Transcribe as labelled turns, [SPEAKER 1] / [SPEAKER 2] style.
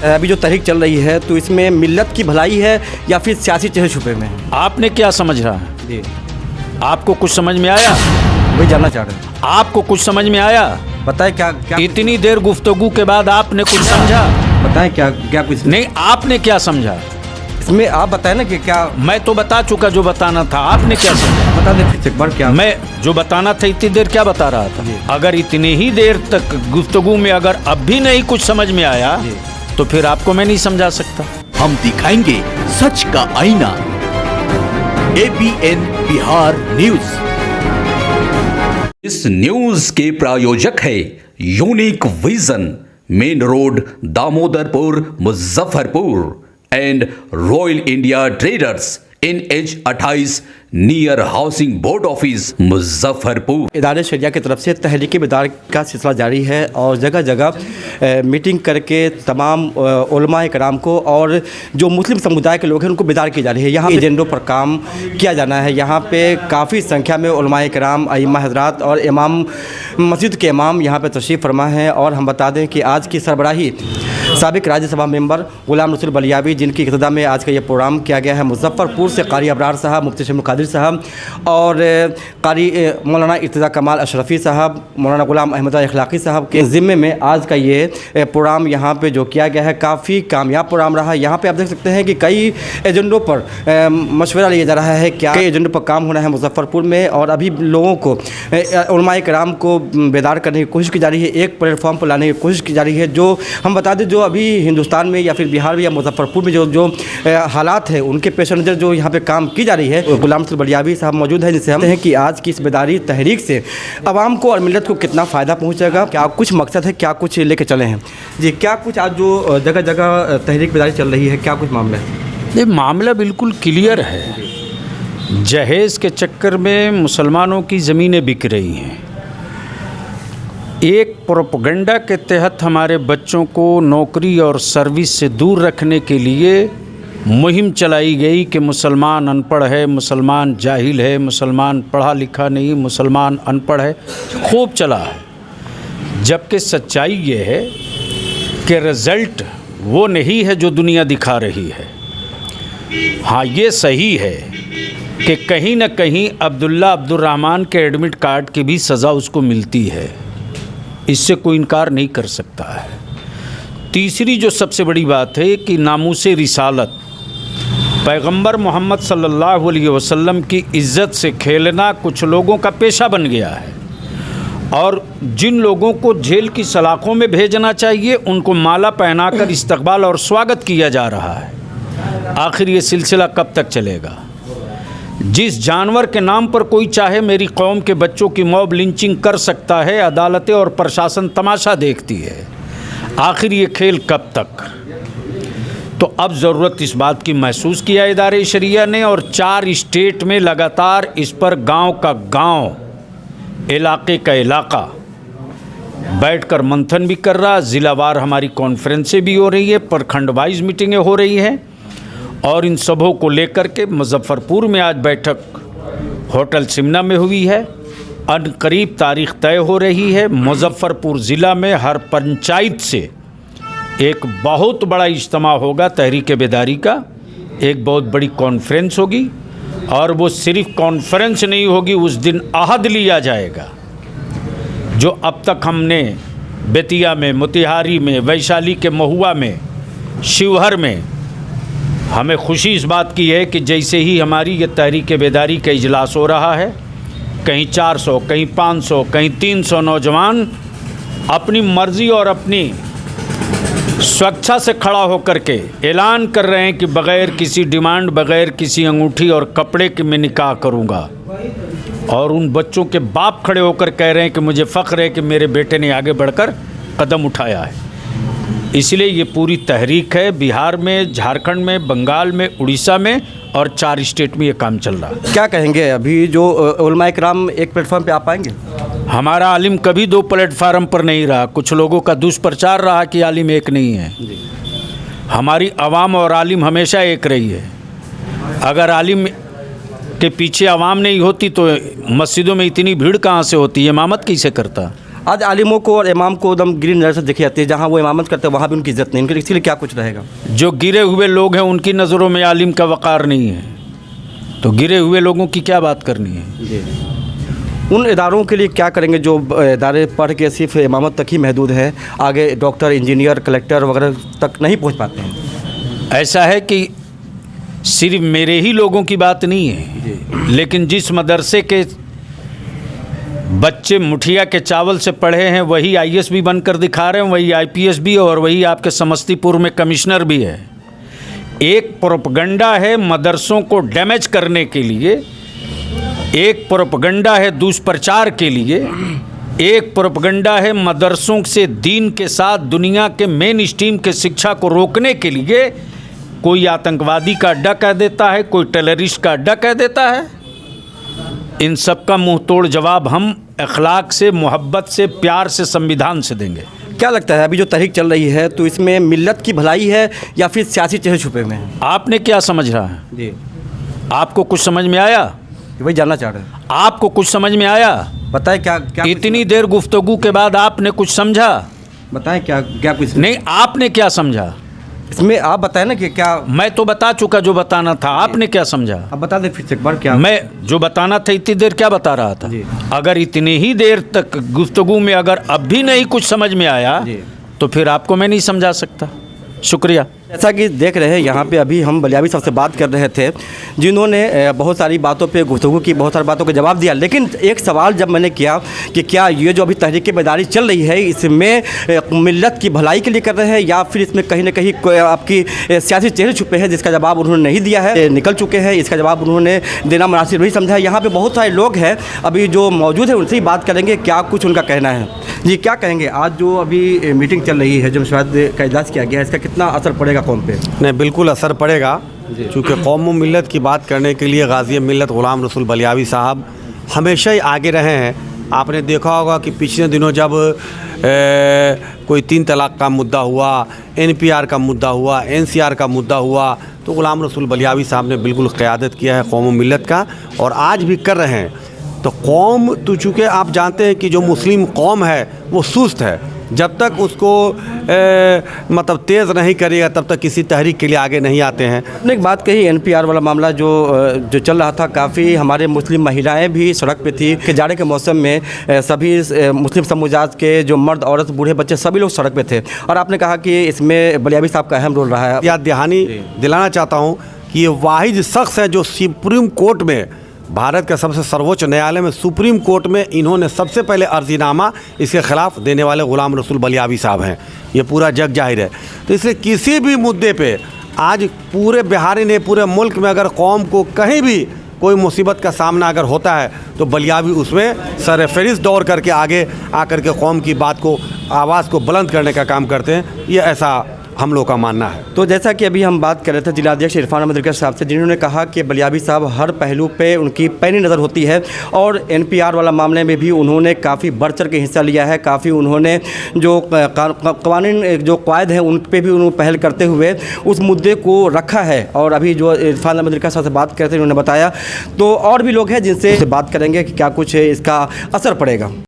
[SPEAKER 1] अभी जो तहरीक चल रही है तो इसमें मिल्लत की भलाई है या फिर सियासी चेहरे छुपे में है?
[SPEAKER 2] आपने क्या समझ रहा है
[SPEAKER 1] जी,
[SPEAKER 2] आपको कुछ समझ में आया?
[SPEAKER 1] वही जानना चाह रहे हैं।
[SPEAKER 2] आपको कुछ समझ में आया?
[SPEAKER 1] बताएं क्या
[SPEAKER 2] इतनी देर गुफ्तगू के बाद आपने कुछ समझा?
[SPEAKER 1] बताएं क्या कुछ
[SPEAKER 2] नहीं, आपने क्या समझा?
[SPEAKER 1] इसमें आप बताएं ना कि क्या।
[SPEAKER 2] मैं तो बता चुका जो बताना था। आपने क्या समझा?
[SPEAKER 1] बता दें फिर एक बार क्या।
[SPEAKER 2] मैं जो बताना था इतनी देर क्या बता रहा था? अगर इतनी ही देर तक गुफ्तगू में अगर अब भी नहीं कुछ समझ में आया तो फिर आपको मैं नहीं समझा सकता।
[SPEAKER 3] हम दिखाएंगे सच का आईना। ABN Bihar news. इस न्यूज के प्रायोजक है unique vision, main road, Damodarpur, Muzaffarpur, and royal India traders, NH28 near housing board office, Muzaffarpur.
[SPEAKER 1] इदारे शरिया की तरफ से तहरीकी बेदार का सिलसिला जारी है और जगह जगह मीटिंग करके तमाम उलमाए कराम को और जो मुस्लिम समुदाय के लोग हैं उनको बेदार की जा रही है। यहाँ एजेंडों पर काम किया जाना है। यहाँ पे काफ़ी संख्या में उलमाए कराम, अइम्मा हज़रात और इमाम मस्जिद के इमाम यहाँ पे तशरीफ़ फरमा हैं। और हम बता दें कि आज की सरबराही साबिक राज्यसभा मेंबर गुलाम रसूल बलियावी, जिनकी इक़्तिदा में आज का ये प्रोग्राम किया गया है। मुजफ्फरपुर से कारी अबरार साहब, मुफ्ती शमीम कादिर साहब और कारी मौलाना इर्तिज़ा कमाल अशरफ़ी साहब, मौलाना गुलाम अहमद इखलाक़ी साहब के ज़िम्मे में आज का ये प्रोग्राम यहाँ पे जो किया गया है काफ़ी कामयाब प्रोग्राम रहा। यहाँ पे आप देख सकते हैं कि कई एजेंडों पर मशवरा लिया जा रहा है, क्या कई एजेंडों पर काम होना है मुजफ्फरपुर में। और अभी लोगों को, उलमाए कराम को बेदार करने की कोशिश की जा रही है, एक प्लेटफॉर्म पर लाने की कोशिश की जा रही है। जो हम बता दें, जो अभी हिंदुस्तान में या फिर बिहार में या मुजफ्फरपुर में जो हालात है उनके पेश नज़र जो यहाँ पे काम की जा रही है। गुलाम रसूल बलियावी साहब मौजूद है, जिनसे हम हैं कि आज की इस बेदारी तहरीक से आवाम को और मिल्लत को कितना फ़ायदा पहुँचेगा, क्या कुछ मकसद है, क्या कुछ लेके चले हैं जी, क्या कुछ आज जो जगह जगह तहरीक बेदारी चल रही है, क्या कुछ मामला है?
[SPEAKER 2] ये मामला बिल्कुल क्लियर है। जहेज़ के चक्कर में मुसलमानों की ज़मीनें बिक रही हैं। एक प्रोपेगेंडा के तहत हमारे बच्चों को नौकरी और सर्विस से दूर रखने के लिए मुहिम चलाई गई कि मुसलमान अनपढ़ है, मुसलमान जाहिल है, मुसलमान पढ़ा लिखा नहीं, मुसलमान अनपढ़ है। खूब चला है। जबकि सच्चाई ये है कि रिज़ल्ट वो नहीं है जो दुनिया दिखा रही है। हाँ, ये सही है कि कहीं ना कहीं अब्दुल्ला अब्दुर्रहमान के एडमिट कार्ड की भी सज़ा उसको मिलती है, इससे कोई इनकार नहीं कर सकता है। तीसरी जो सबसे बड़ी बात है कि नामूसे रिसालत, पैगंबर मोहम्मद सल्लल्लाहु अलैहि वसल्लम की इज़्ज़त से खेलना कुछ लोगों का पेशा बन गया है। और जिन लोगों को जेल की सलाखों में भेजना चाहिए उनको माला पहनाकर इस्तकबाल और स्वागत किया जा रहा है। आखिर ये सिलसिला कब तक चलेगा? जिस जानवर के नाम पर कोई चाहे मेरी कौम के बच्चों की मॉब लिंचिंग कर सकता है, अदालतें और प्रशासन तमाशा देखती है। आखिर ये खेल कब तक? तो अब ज़रूरत इस बात की महसूस किया इदारे शरिया ने, और 4 स्टेट में लगातार इस पर गांव का गांव, इलाके का इलाका बैठकर मंथन भी कर रहा। ज़िलावार हमारी कॉन्फ्रेंसें भी हो रही है, प्रखंड वाइज मीटिंगें हो रही हैं। और इन सबों को लेकर के मुजफ्फरपुर में आज बैठक होटल सिमना में हुई है। अनकरीब तारीख तय हो रही है। मुजफ्फरपुर ज़िला में हर पंचायत से एक बहुत बड़ा इज्तिमा होगा तहरीक बेदारी का, एक बहुत बड़ी कॉन्फ्रेंस होगी। और वो सिर्फ कॉन्फ्रेंस नहीं होगी, उस दिन अहद लिया जाएगा। जो अब तक हमने बेतिया में, मोतिहारी में, वैशाली के महुआ में, शिवहर में, हमें खुशी इस बात की है कि जैसे ही हमारी ये तहरीक बेदारी का इजलास हो रहा है, कहीं 400, कहीं 500, कहीं 300 नौजवान अपनी मर्ज़ी और अपनी स्वेच्छा से खड़ा होकर के ऐलान कर रहे हैं कि बग़ैर किसी डिमांड, बग़ैर किसी अंगूठी और कपड़े के मैं निकाह करूंगा। और उन बच्चों के बाप खड़े होकर कह रहे हैं कि मुझे फ़ख्र है कि मेरे बेटे ने आगे बढ़कर कदम उठाया है। इसलिए ये पूरी तहरीक है। बिहार में, झारखंड में, बंगाल में, उड़ीसा में और 4 स्टेट में ये काम चल रहा है।
[SPEAKER 1] क्या कहेंगे अभी जो उलमाए कराम एक प्लेटफॉर्म पे आ पाएंगे?
[SPEAKER 2] हमारा आलिम कभी 2 प्लेटफार्म पर नहीं रहा। कुछ लोगों का दुष्प्रचार रहा कि आलिम एक नहीं है। हमारी आवाम और आलिम हमेशा एक रही है। अगर आलिम के पीछे आवाम नहीं होती तो मस्जिदों में इतनी भीड़ कहाँ से होती? इमामत कैसे करता?
[SPEAKER 1] आज आलिमों को और इमाम को एकदम गिरी नज़र से देखी जाती है, जहाँ वो इमामत करते हैं वहाँ भी उनकी इज्जत नहीं, उनके इसीलिए क्या कुछ रहेगा?
[SPEAKER 2] जो गिरे हुए लोग हैं उनकी नज़रों में आलिम का वक़ार नहीं है, तो गिरे हुए लोगों की क्या बात करनी है?
[SPEAKER 1] जी। उन इदारों के लिए क्या करेंगे जो इदारे पढ़ के सिर्फ इमामत तक ही महदूद है, आगे डॉक्टर, इंजीनियर, कलेक्टर वगैरह तक नहीं पहुँच पाते हैं?
[SPEAKER 2] ऐसा है कि सिर्फ मेरे ही लोगों की बात नहीं है, लेकिन जिस मदरसे के बच्चे मुठिया के चावल से पढ़े हैं वही आईएएस भी बनकर दिखा रहे हैं, वही आईपीएस भी, और वही आपके समस्तीपुर में कमिश्नर भी है। एक प्रोपगंडा है मदरसों को डैमेज करने के लिए, एक प्रोपगंडा है दुष्प्रचार के लिए, एक प्रोपगंडा है मदरसों से दीन के साथ दुनिया के मेन स्ट्रीम के शिक्षा को रोकने के लिए। कोई आतंकवादी का अड्डा कह देता है, कोई टेररिस्ट का अड्डा कह देता है। इन सब का मुंह तोड़ जवाब हम अखलाक से, मोहब्बत से, प्यार से, संविधान से देंगे।
[SPEAKER 1] क्या लगता है अभी जो तहरीक चल रही है तो इसमें मिल्लत की भलाई है या फिर सियासी चेहरे छुपे हुए हैं?
[SPEAKER 2] आपने क्या समझ रहा है?
[SPEAKER 1] जी,
[SPEAKER 2] आपको कुछ समझ में आया?
[SPEAKER 1] वही जानना चाह रहे हैं।
[SPEAKER 2] आपको कुछ समझ में आया?
[SPEAKER 1] बताएं क्या क्या
[SPEAKER 2] इतनी देर गुफ्तगू के बाद आपने कुछ समझा?
[SPEAKER 1] बताएं क्या क्या कुछ
[SPEAKER 2] नहीं, आपने क्या समझा?
[SPEAKER 1] इसमें आप बताएं ना कि क्या।
[SPEAKER 2] मैं तो बता चुका जो बताना था, आपने क्या समझा?
[SPEAKER 1] अब बता दें फिर से एक बार क्या।
[SPEAKER 2] मैं जो बताना था इतनी देर क्या बता रहा था?
[SPEAKER 1] जी।
[SPEAKER 2] अगर इतनी ही देर तक गुफ्तगू में अगर अब भी नहीं कुछ समझ में आया
[SPEAKER 1] जी।
[SPEAKER 2] तो फिर आपको मैं नहीं समझा सकता। शुक्रिया।
[SPEAKER 1] जैसा कि देख रहे हैं यहाँ पे अभी हम बलियावी साहब से बात कर रहे थे, जिन्होंने बहुत सारी बातों पे गुफ्तगू की, बहुत सारी बातों का जवाब दिया। लेकिन एक सवाल जब मैंने किया कि क्या ये जो अभी तहरीक बेदारी चल रही है इसमें मिल्लत की भलाई के लिए कर रहे हैं या फिर इसमें कहीं ना कहीं आपकी सियासी चेहरे छुपे हैं, जिसका जवाब उन्होंने नहीं दिया है, निकल चुके हैं, इसका जवाब उन्होंने देना मुनासिब नहीं समझा। यहाँ पर बहुत सारे लोग हैं अभी जो मौजूद है, उनसे ही बात करेंगे क्या कुछ उनका कहना है। जी, क्या कहेंगे आज जो अभी मीटिंग चल रही है, जो मशवरा का इजलास किया गया है, इसका कितना असर पड़ेगा कौम पे?
[SPEAKER 4] नहीं, बिल्कुल असर पड़ेगा, क्योंकि कौम व मिल्लत की बात करने के लिए गाज़ी मिल्लत ग़ुलाम रसूल बलियावी साहब हमेशा ही आगे रहे हैं। आपने देखा होगा कि पिछले दिनों जब कोई 3 तलाक़ का मुद्दा हुआ, NPR का मुद्दा हुआ, NCR का मुद्दा हुआ, तो ग़ुलाम रसूल बलियावी साहब ने बिल्कुल क़यादत किया है कौम व मिल्लत का, और आज भी कर रहे हैं। तो कौम, तो चूँकि आप जानते हैं कि जो मुस्लिम कौम है वो सुस्त है, जब तक उसको मतलब तेज़ नहीं करेगा तब तक किसी तहरीक के लिए आगे नहीं आते हैं।
[SPEAKER 1] एक बात कही, NPR वाला मामला जो चल रहा था, काफ़ी हमारे मुस्लिम महिलाएं भी सड़क पे थी कि जाड़े के मौसम में सभी मुस्लिम समुदाय के जो मर्द, औरत, बूढ़े बच्चे सभी लोग सड़क पे थे, और आपने कहा कि इसमें बलियावी साहब का अहम रोल रहा है।
[SPEAKER 4] याद दहानी दिलाना चाहता हूँ कि ये वाहिद शख्स है जो सुप्रीम कोर्ट में, भारत का सबसे सर्वोच्च न्यायालय में, सुप्रीम कोर्ट में इन्होंने सबसे पहले अर्जीनामा इसके ख़िलाफ़ देने वाले ग़ुलाम रसूल बलियावी साहब हैं। ये पूरा जग जाहिर है। तो इसलिए किसी भी मुद्दे पे आज पूरे बिहारी ने, पूरे मुल्क में अगर कौम को कहीं भी कोई मुसीबत का सामना अगर होता है तो बलियावी उसमें सरफहरिस्त दौड़ करके आगे आकर के कौम की बात को, आवाज़ को बुलंद करने का काम करते हैं। ये ऐसा हम लोग का मानना है।
[SPEAKER 1] तो जैसा कि अभी हम बात कर रहे थे जिलाध्यक्ष इरफान अहमद रिकर साहब से, जिन्होंने कहा कि बलियावी साहब हर पहलू पे उनकी पैनी नज़र होती है, और NPR वाला मामले में भी उन्होंने काफ़ी बढ़ चढ़ के हिस्सा लिया है। काफ़ी उन्होंने जो कानून, जो कायद हैं, उन पर भी उन्होंने पहल करते हुए उस मुद्दे को रखा है। और अभी जो इरफान अहमद रिकर साहब से बात करते हैं उन्होंने बताया, तो और भी लोग हैं जिनसे बात करेंगे कि क्या कुछ इसका असर पड़ेगा।